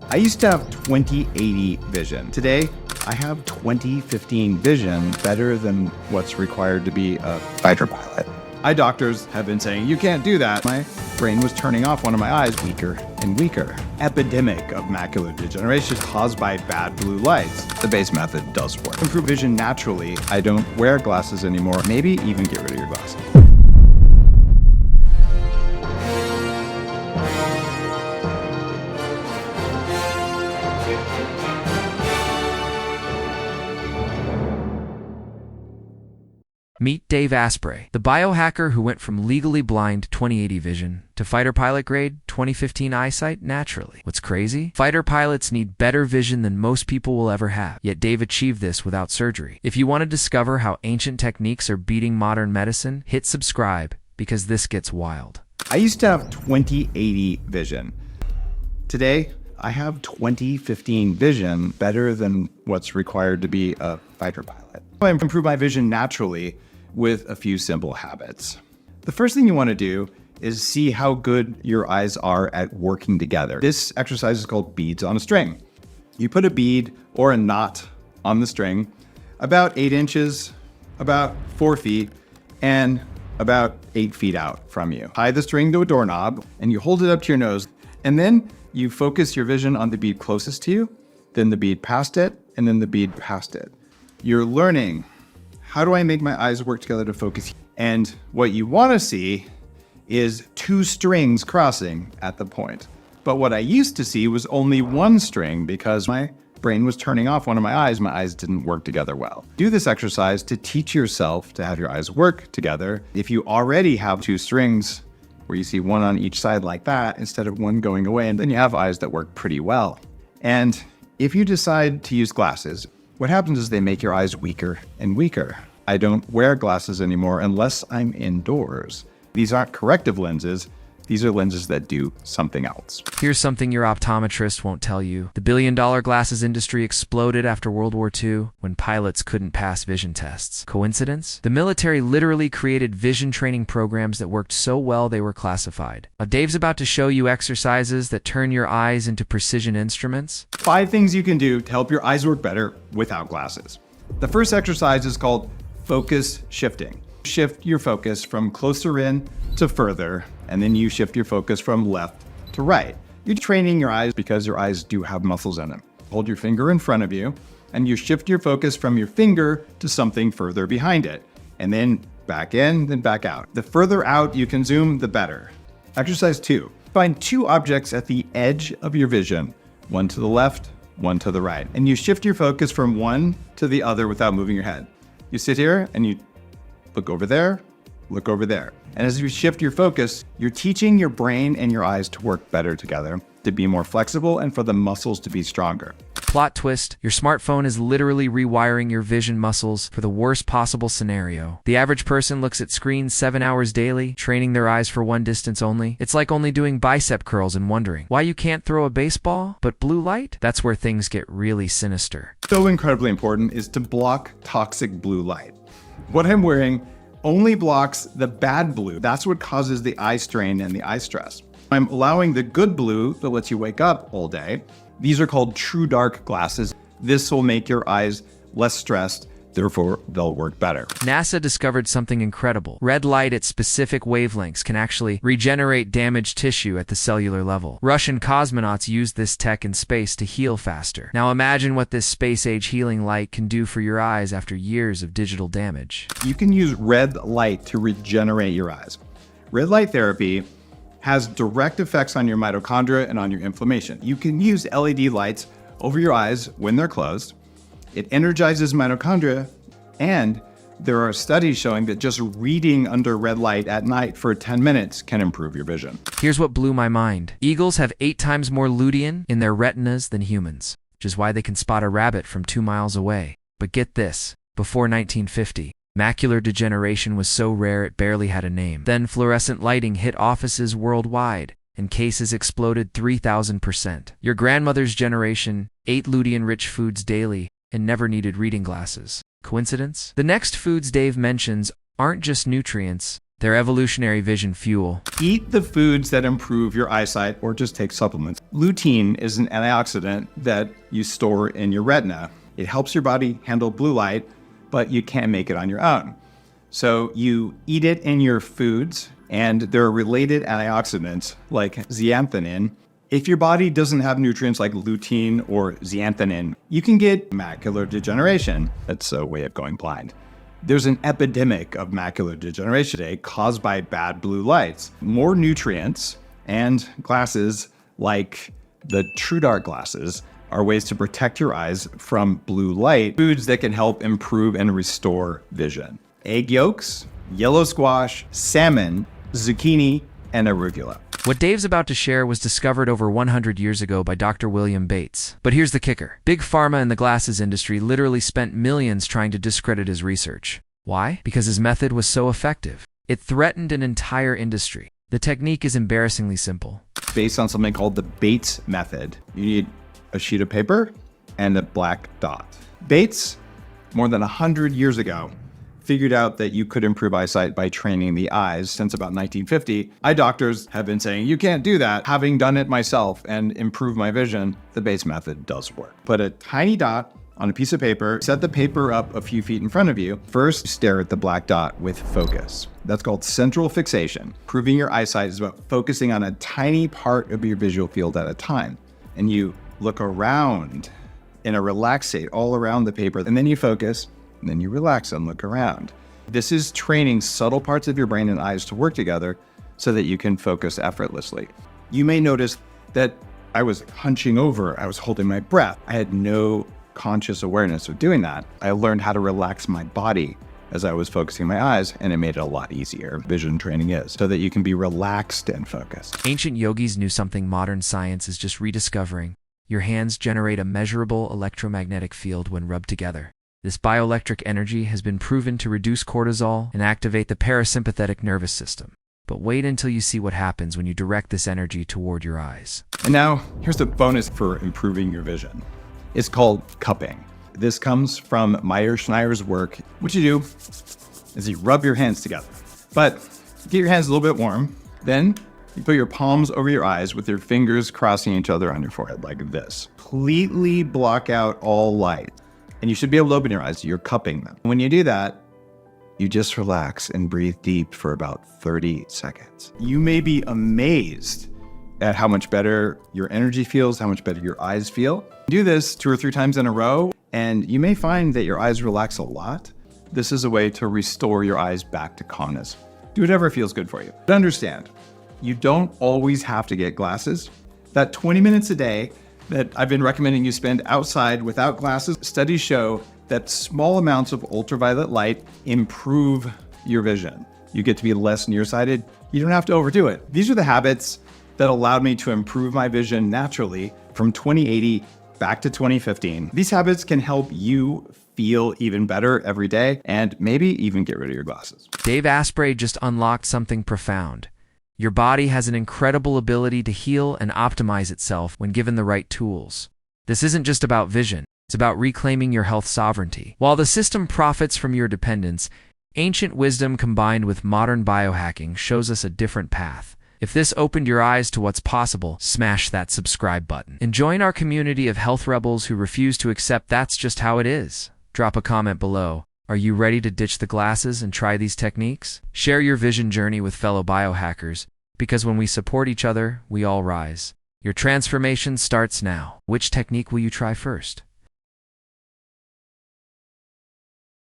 I used to have 20/80 vision. Today, I have 20/15 vision, better than what's required to be a fighter pilot. Eye doctors have been saying, you can't do that. My brain was turning off one of my eyes weaker and weaker. Epidemic of macular degeneration caused by bad blue lights. The base method does work. Improve vision naturally. I don't wear glasses anymore. Maybe even get rid of your glasses. Meet Dave Asprey, the biohacker who went from legally blind 20/80 vision to fighter pilot grade 20/15 eyesight naturally. What's crazy? Fighter pilots need better vision than most people will ever have, yet Dave achieved this without surgery. If you want to discover how ancient techniques are beating modern medicine, hit subscribe, because this gets wild. I used to have 20/80 vision. Today, I have 20/15 vision, better than what's required to be a fighter pilot. I improve my vision naturally with a few simple habits. The first thing you want to do is see how good your eyes are at working together. This exercise is called beads on a string. You put a bead or a knot on the string about 8 inches, about 4 feet, and about 8 feet out from you. Tie the string to a doorknob and you hold it up to your nose, and then you focus your vision on the bead closest to you, then the bead past it, and then the bead past it. You're learning, how do I make my eyes work together to focus? And what you want to see is 2 strings crossing at the point. But what I used to see was only 1 string because my brain was turning off one of my eyes didn't work together well. Do this exercise to teach yourself to have your eyes work together. If you already have 2 strings where you see 1 on each side like that, instead of 1 going away, and then you have eyes that work pretty well. And if you decide to use glasses, what happens is they make your eyes weaker and weaker. I don't wear glasses anymore unless I'm indoors. These aren't corrective lenses. These are lenses that do something else. Here's something your optometrist won't tell you. The billion-dollar glasses industry exploded after World War II when pilots couldn't pass vision tests. Coincidence? The military literally created vision training programs that worked so well they were classified. Now, Dave's about to show you exercises that turn your eyes into precision instruments. 5 things you can do to help your eyes work better without glasses. The first exercise is called focus shifting. Shift your focus from closer in to further, and then you shift your focus from left to right. You're training your eyes because your eyes do have muscles in them. Hold your finger in front of you, and you shift your focus from your finger to something further behind it, and then back in, then back out. The further out you can zoom, the better. Exercise 2. Find 2 objects at the edge of your vision, 1 to the left, 1 to the right, and you shift your focus from one to the other without moving your head. You sit here and you look over there, look over there. And as you shift your focus, you're teaching your brain and your eyes to work better together, to be more flexible, and for the muscles to be stronger. Plot twist, your smartphone is literally rewiring your vision muscles for the worst possible scenario. The average person looks at screens 7 hours daily, training their eyes for one distance only. It's like only doing bicep curls and wondering why you can't throw a baseball, but blue light? That's where things get really sinister. So incredibly important is to block toxic blue light. What I'm wearing only blocks the bad blue. That's what causes the eye strain and the eye stress. I'm allowing the good blue that lets you wake up all day. These are called true dark glasses. This will make your eyes less stressed, therefore they'll work better. NASA discovered something incredible. Red light at specific wavelengths can actually regenerate damaged tissue at the cellular level. Russian cosmonauts used this tech in space to heal faster. Now imagine what this space-age healing light can do for your eyes after years of digital damage. You can use red light to regenerate your eyes. Red light therapy has direct effects on your mitochondria and on your inflammation. You can use LED lights over your eyes when they're closed. It energizes mitochondria, and there are studies showing that just reading under red light at night for 10 minutes can improve your vision. Here's what blew my mind. Eagles have 8 times more lutein in their retinas than humans, which is why they can spot a rabbit from 2 miles away. But get this, before 1950, macular degeneration was so rare it barely had a name. Then fluorescent lighting hit offices worldwide, and cases exploded 3,000%. Your grandmother's generation ate lutein-rich foods daily and never needed reading glasses. Coincidence? The next foods Dave mentions aren't just nutrients, Their evolutionary vision fuel. Eat the foods that improve your eyesight or just take supplements. Lutein is an antioxidant that you store in your retina. It helps your body handle blue light, but you can't make it on your own. So you eat it in your foods, and there are related antioxidants like zeaxanthin. If your body doesn't have nutrients like lutein or zeaxanthin, you can get macular degeneration. That's a way of going blind. There's an epidemic of macular degeneration today caused by bad blue lights. More nutrients and glasses like the TrueDark glasses are ways to protect your eyes from blue light. Foods that can help improve and restore vision. Egg yolks, yellow squash, salmon, zucchini, and arugula. What Dave's about to share was discovered over 100 years ago by Dr. William Bates. But here's the kicker. Big Pharma and the glasses industry literally spent millions trying to discredit his research. Why? Because his method was so effective. It threatened an entire industry. The technique is embarrassingly simple. Based on something called the Bates method. You need a sheet of paper and a black dot. Bates, more than 100 years ago, figured out that you could improve eyesight by training the eyes. Since about 1950, eye doctors have been saying, you can't do that. Having done it myself and improved my vision, the Bates method does work. Put a tiny dot on a piece of paper, set the paper up a few feet in front of you. First, stare at the black dot with focus. That's called central fixation. Improving your eyesight is about focusing on a tiny part of your visual field at a time. And you look around in a relaxed state all around the paper, and then you focus, and then you relax and look around. This is training subtle parts of your brain and eyes to work together so that you can focus effortlessly. You may notice that I was hunching over, I was holding my breath. I had no conscious awareness of doing that. I learned how to relax my body as I was focusing my eyes, and it made it a lot easier. Vision training is so that you can be relaxed and focused. Ancient yogis knew something modern science is just rediscovering. Your hands generate a measurable electromagnetic field when rubbed together. This bioelectric energy has been proven to reduce cortisol and activate the parasympathetic nervous system. But wait until you see what happens when you direct this energy toward your eyes. And now, here's the bonus for improving your vision. It's called cupping. This comes from Meyer Schneier's work. What you do is you rub your hands together, but get your hands a little bit warm. Then you put your palms over your eyes with your fingers crossing each other on your forehead like this. Completely block out all light. And you should be able to open your eyes. You're cupping them. When you do that, you just relax and breathe deep for about 30 seconds. You may be amazed at how much better your energy feels, how much better your eyes feel. Do this 2 or 3 times in a row, and you may find that your eyes relax a lot. This is a way to restore your eyes back to calmness. Do whatever feels good for you. But understand, you don't always have to get glasses. That 20 minutes a day that I've been recommending you spend outside without glasses, studies show that small amounts of ultraviolet light improve your vision. You get to be less nearsighted. You don't have to overdo it. These are the habits that allowed me to improve my vision naturally from 2080 back to 2015. These habits can help you feel even better every day and maybe even get rid of your glasses. Dave Asprey just unlocked something profound. Your body has an incredible ability to heal and optimize itself when given the right tools. This isn't just about vision, it's about reclaiming your health sovereignty. While the system profits from your dependence, ancient wisdom combined with modern biohacking shows us a different path. If this opened your eyes to what's possible, smash that subscribe button. And join our community of health rebels who refuse to accept that's just how it is. Drop a comment below. Are you ready to ditch the glasses and try these techniques? Share your vision journey with fellow biohackers, because when we support each other, we all rise. Your transformation starts now. Which technique will you try first?